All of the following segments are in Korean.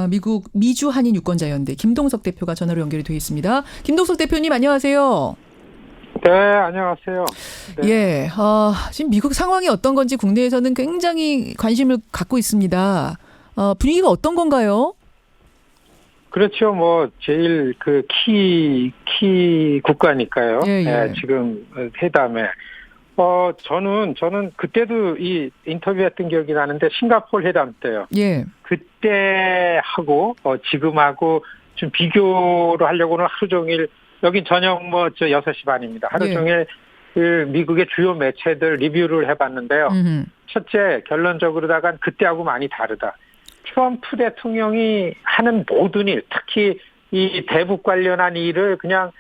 미국 미주 한인 유권자연대 김동석 대표가 전화로 연결이 되어 있습니다. 김동석 대표님 안녕하세요. 네, 안녕하세요. 네. 예, 지금 미국 상황이 어떤 건지 국내에서는 굉장히 관심을 갖고 있습니다. 분위기가 어떤 건가요? 그렇죠. 뭐 제일 그 키 국가니까요. 예, 예. 네, 지금 회담에 저는 그때도 이 인터뷰했던 기억이 나는데 싱가포르 회담 때요. 예. 그때 하고 지금하고 좀 비교를 하려고는 하루 종일 여긴 저녁 6시 반입니다. 하루 예. 종일 그 미국의 주요 매체들 리뷰를 해봤는데요. 첫째 결론적으로다가 그때하고 많이 다르다. 트럼프 대통령이 하는 모든 일, 특히 이 대북 관련한 일을 그냥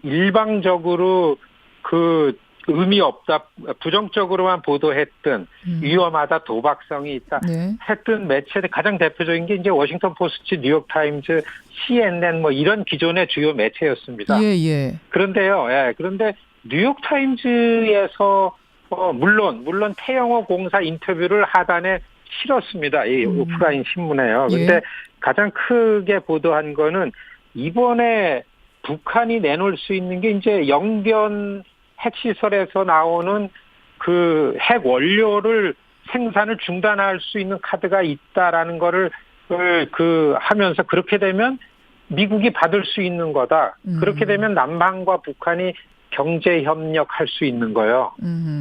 일방적으로 그 의미 없다, 부정적으로만 보도했던 위험하다, 도박성이 있다 네. 했던 매체들 가장 대표적인 게 이제 워싱턴 포스트, 뉴욕 타임즈, CNN 뭐 이런 기존의 주요 매체였습니다. 예, 예. 그런데요, 그런데 뉴욕 타임즈에서 물론 태영호 공사 인터뷰를 하단에 실었습니다. 이 오프라인 신문에요. 근데 예. 가장 크게 보도한 거는 이번에 북한이 내놓을 수 있는 게 이제 영변 핵시설에서 나오는 그 핵 원료를 생산을 중단할 수 있는 카드가 있다라는 거를 하면서 그렇게 되면 미국이 받을 수 있는 거다. 그렇게 되면 남한과 북한이 경제 협력할 수 있는 거예요.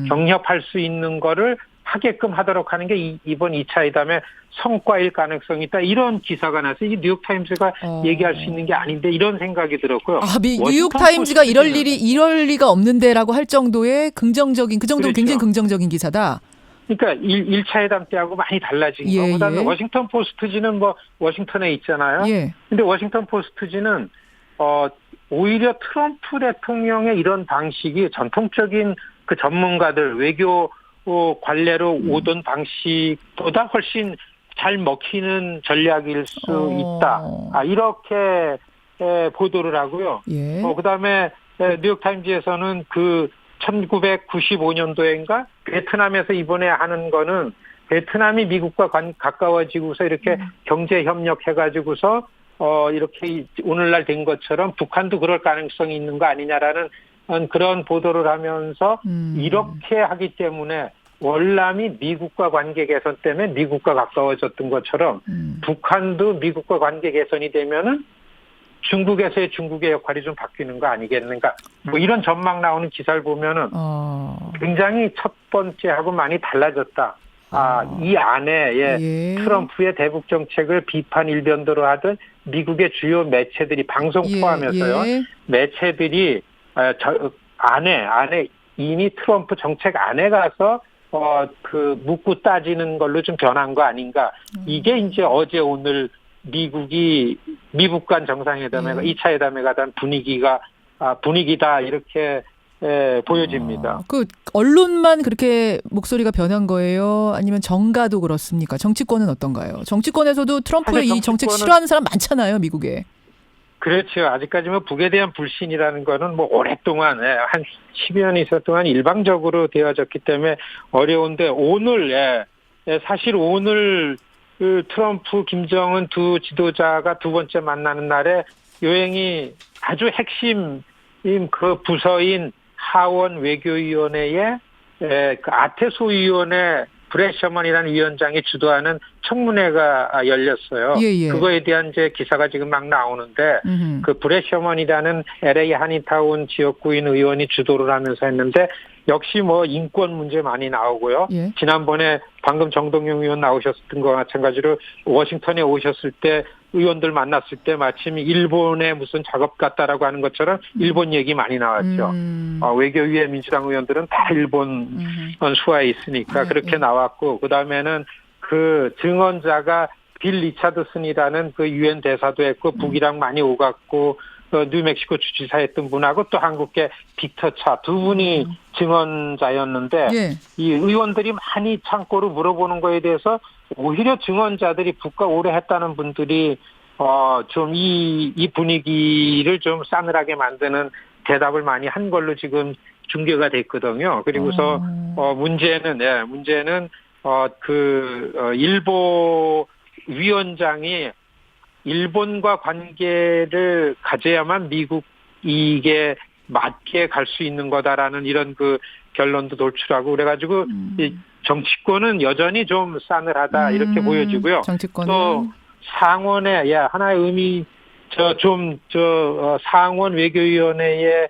경협할 수 있는 거를 하게끔 하도록 하는 게 이번 2차 회담의 성과일 가능성이 있다. 이런 기사가 나서 이 뉴욕타임즈가 얘기할 수 있는 게 아닌데 이런 생각이 들었고요. 뉴욕타임즈가 이럴 리가 없는데라고 할 정도의 긍정적인, 그 정도는 그렇죠. 굉장히 긍정적인 기사다. 그러니까 1차 회담 때하고 많이 달라진 거. 그다음에 워싱턴 포스트지는 뭐 워싱턴에 있잖아요. 예. 근데 워싱턴 포스트지는 오히려 트럼프 대통령의 이런 방식이 전통적인 그 전문가들 외교 관례로 오던 방식보다 훨씬 잘 먹히는 전략일 수 있다. 이렇게 보도를 하고요. 예. 그다음에 뉴욕타임즈에서는 그 1995년도인가 베트남에서 이번에 하는 거는 베트남이 미국과 가까워지고서 이렇게 경제 협력해가지고서 이렇게 오늘날 된 것처럼 북한도 그럴 가능성이 있는 거 아니냐라는 그런 보도를 하면서 이렇게 하기 때문에 월남이 미국과 관계 개선 때문에 미국과 가까워졌던 것처럼 북한도 미국과 관계 개선이 되면은 중국에서의 중국의 역할이 좀 바뀌는 거 아니겠는가? 뭐 이런 전망 나오는 기사를 보면은 굉장히 첫 번째하고 많이 달라졌다. 이 안에 트럼프의 대북 정책을 비판 일변도로 하던 미국의 주요 매체들이 방송 포함해서요. 매체들이 안에 이미 트럼프 정책 안에 가서 그 묻고 따지는 걸로 좀 변한 거 아닌가. 이게 이제 어제 오늘 미국 간 정상회담에 2차 회담에 가던 분위기다 이렇게 보여집니다. 그 언론만 그렇게 목소리가 변한 거예요? 아니면 정가도 그렇습니까? 정치권은 어떤가요? 정치권에서도 트럼프의 이 정책 싫어하는 사람 많잖아요, 미국에. 그렇죠. 아직까지는 북에 대한 불신이라는 거는 뭐 오랫동안 한 10여 년 있었 동안 일방적으로 되어졌기 때문에 어려운데 오늘 사실 오늘 그 트럼프, 김정은 두 지도자가 두 번째 만나는 날에 요행이 아주 핵심인 그 부서인 하원 외교위원회의 그 아태소 위원회 브렛 셔먼이라는 위원장이 주도하는 청문회가 열렸어요. 그거에 대한 이제 기사가 지금 막 나오는데 그 브렛 셔먼이라는 LA 한인타운 지역구인 의원이 주도를 하면서 했는데 역시 뭐 인권 문제 많이 나오고요. 지난번에 방금 정동영 의원 나오셨던 것과 마찬가지로 워싱턴에 오셨을 때 의원들 만났을 때 마침 일본의 무슨 작업 같다라고 하는 것처럼 일본 얘기 많이 나왔죠. 외교위의 민주당 의원들은 다 일본 수하에 있으니까 그렇게 나왔고 그다음에는 그 증언자가 빌 리차드슨이라는 그 유엔 대사도 했고 북이랑 많이 오갔고 뉴멕시코 주지사였던 분하고 또 한국계 빅터 차 두 분이 증언자였는데 이 의원들이 많이 참고로 물어보는 거에 대해서 오히려 증언자들이 북과 오래 했다는 분들이 좀 이 분위기를 좀 싸늘하게 만드는 대답을 많이 한 걸로 지금 중계가 됐거든요. 그리고서 문제는 일본 위원장이 일본과 관계를 가져야만 미국 이익에 맞게 갈 수 있는 거다라는 이런 그 결론도 도출하고 그래가지고 이 정치권은 여전히 좀 싸늘하다 이렇게 보여지고요. 정치권은 또 상원의 하나의 의미 상원 외교위원회의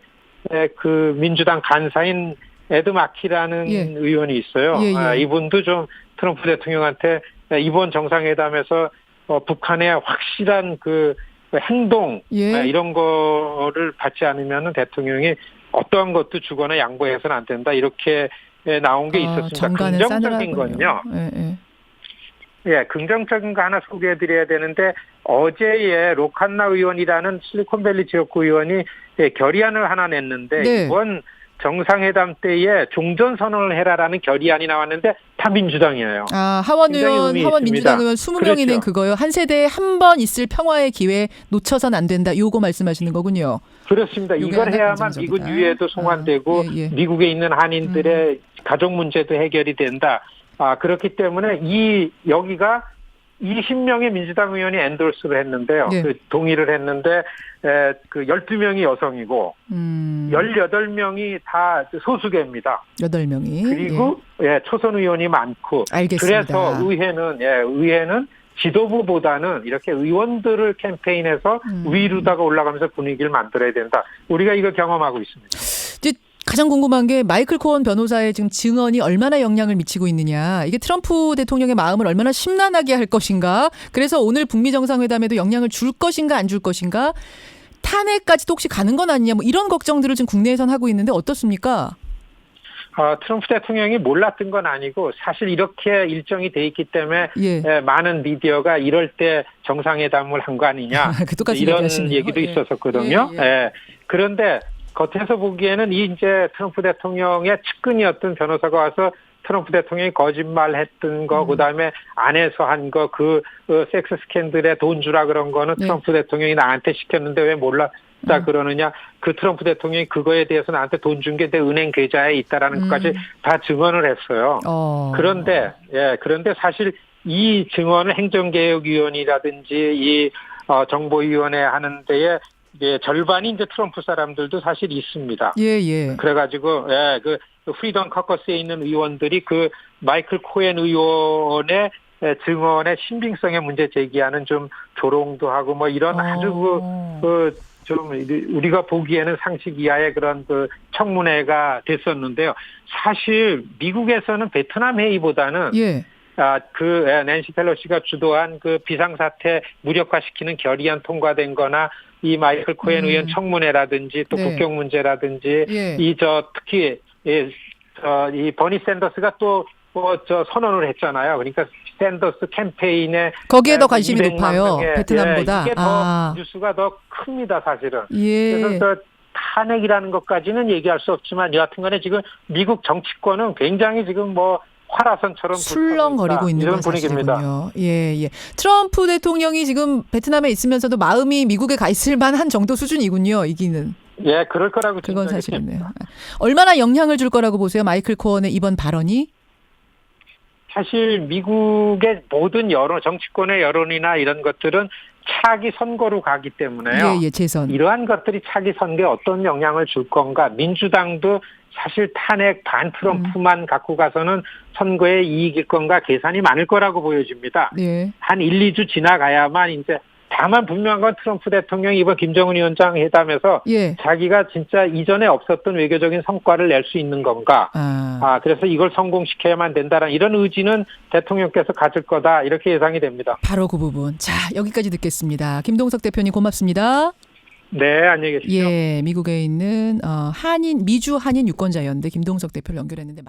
그 민주당 간사인 에드 마키라는 의원이 있어요. 이분도 좀 트럼프 대통령한테 이번 정상회담에서 북한의 확실한 그 행동 이런 거를 받지 않으면 대통령이 어떠한 것도 주거나 양보해서는 안 된다 이렇게 나온 게 있었습니다. 긍정적인 건요. 긍정적인 거 하나 소개해드려야 되는데 어제에 로칸나 의원이라는 실리콘밸리 지역구 의원이 결의안을 하나 냈는데 이번 정상회담 때에 종전선언을 해라라는 결의안이 나왔는데 다 민주당이에요. 하원 민주당 의원 20명이 낸 그거요. 한 세대에 한 번 있을 평화의 기회 놓쳐선 안 된다. 요거 말씀하시는 거군요. 그렇습니다. 이걸 해야만 미군 유해도 송환되고 미국에 있는 한인들의 가족 문제도 해결이 된다. 그렇기 때문에 여기가 20명의 민주당 의원이 엔돌스를 했는데요. 그 동의를 했는데 그 12명이 여성이고 18명이 다 소수계입니다. 8명이. 그리고 초선 의원이 많고 알겠습니다. 그래서 의회는 지도부보다는 이렇게 의원들을 캠페인해서 위로다가 올라가면서 분위기를 만들어야 된다. 우리가 이거 경험하고 있습니다. 이제 가장 궁금한 게 마이클 코언 변호사의 지금 증언이 얼마나 영향을 미치고 있느냐. 이게 트럼프 대통령의 마음을 얼마나 심란하게 할 것인가. 그래서 오늘 북미 정상회담에도 영향을 줄 것인가 안 줄 것인가. 탄핵까지도 혹시 가는 건 아니냐. 뭐 이런 걱정들을 지금 국내에선 하고 있는데 어떻습니까? 트럼프 대통령이 몰랐던 건 아니고 사실 이렇게 일정이 돼 있기 때문에 많은 미디어가 이럴 때 정상회담을 한 거 아니냐. 이런 얘기도 있었었거든요. 그런데 겉에서 보기에는 이제 트럼프 대통령의 측근이었던 변호사가 와서 트럼프 대통령이 거짓말했던 거, 그다음에 안에서 한 거, 그 섹스 스캔들에 돈 주라 그런 거는 트럼프 대통령이 나한테 시켰는데 왜 몰랐다 그러느냐? 그 트럼프 대통령이 그거에 대해서 나한테 돈 준 게 내 은행 계좌에 있다라는 것까지 다 증언을 했어요. 그런데 사실 이 증언을 행정개혁위원이라든지 이 정보위원회 하는 데에 절반이 이제 트럼프 사람들도 사실 있습니다. 그래가지고 그 프리덤 커커스에 있는 의원들이 그 마이클 코엔 의원의 증언의 신빙성에 문제 제기하는 좀 조롱도 하고 뭐 이런 아주 좀 우리가 보기에는 상식 이하의 그런 그 청문회가 됐었는데요. 사실 미국에서는 베트남 회의보다는 낸시 펠로시가 주도한 그 비상사태 무력화시키는 결의안 통과된 거나 이 마이클 코엔 의원 청문회라든지 또 국경 문제라든지 특히 이 버니 샌더스가 또 선언을 했잖아요. 그러니까 샌더스 캠페인에 거기에 더 관심이 높아요. 베트남보다. 이게 더 뉴스가 더 큽니다, 사실은. 그래서 탄핵이라는 것까지는 얘기할 수 없지만 여하튼간에 지금 미국 정치권은 굉장히 지금 화라선처럼 술렁거리고 있는 건 사실이군요. 트럼프 대통령이 지금 베트남에 있으면서도 마음이 미국에 가 있을 만한 정도 수준이군요. 이기는. 그럴 거라고 그건 사실이네요. 얼마나 영향을 줄 거라고 보세요? 마이클 코언의 이번 발언이? 사실 미국의 모든 정치권의 여론이나 이런 것들은 차기 선거로 가기 때문에요. 재선. 이러한 것들이 차기 선거에 어떤 영향을 줄 건가. 민주당도 사실 탄핵 반 트럼프만 갖고 가서는 선거에 이익일 건가 계산이 많을 거라고 보여집니다. 한 1, 2주 지나가야만 이제 다만 분명한 건 트럼프 대통령이 이번 김정은 위원장 회담에서 자기가 진짜 이전에 없었던 외교적인 성과를 낼 수 있는 건가. 그래서 이걸 성공시켜야만 된다는 이런 의지는 대통령께서 가질 거다. 이렇게 예상이 됩니다. 바로 그 부분. 자, 여기까지 듣겠습니다. 김동석 대표님 고맙습니다. 네, 안녕히 계십시오. 미국에 있는 미주 한인 유권자연대 김동석 대표를 연결했는데